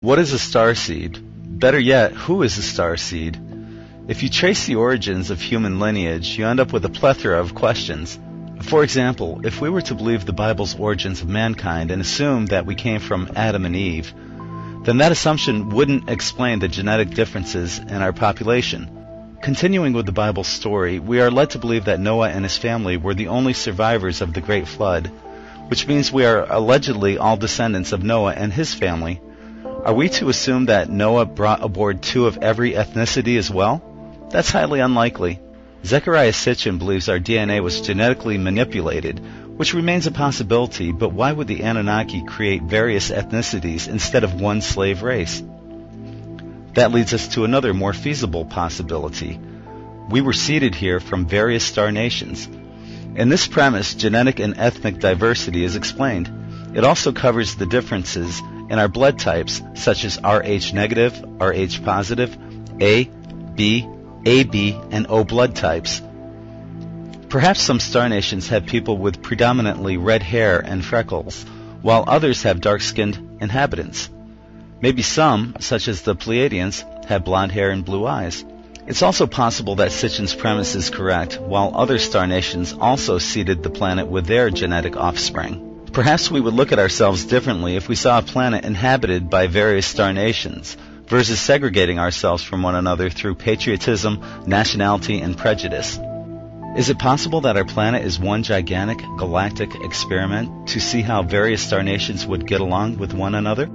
What is a starseed? Better yet, who is a starseed? If you trace the origins of human lineage, you end up with a plethora of questions. For example, if we were to believe the Bible's origins of mankind and assume that we came from Adam and Eve, then that assumption wouldn't explain the genetic differences in our population. Continuing with the Bible's story, we are led to believe that Noah and his family were the only survivors of the Great Flood, which means we are allegedly all descendants of Noah and his family. Are we to assume that Noah brought aboard 2 of every ethnicity as well? That's highly unlikely. Zecharia Sitchin believes our DNA was genetically manipulated, which remains a possibility, but why would the Anunnaki create various ethnicities instead of one slave race? That leads us to another more feasible possibility. We were seeded here from various star nations. In this premise, genetic and ethnic diversity is explained. It also covers the differences in our blood types, such as Rh negative, Rh positive, A, B, AB, and O blood types. Perhaps some star nations have people with predominantly red hair and freckles, while others have dark-skinned inhabitants. Maybe some, such as the Pleiadians, have blonde hair and blue eyes. It's also possible that Sitchin's premise is correct, while other star nations also seeded the planet with their genetic offspring. Perhaps we would look at ourselves differently if we saw a planet inhabited by various star nations, versus segregating ourselves from one another through patriotism, nationality, and prejudice. Is it possible that our planet is one gigantic galactic experiment to see how various star nations would get along with one another?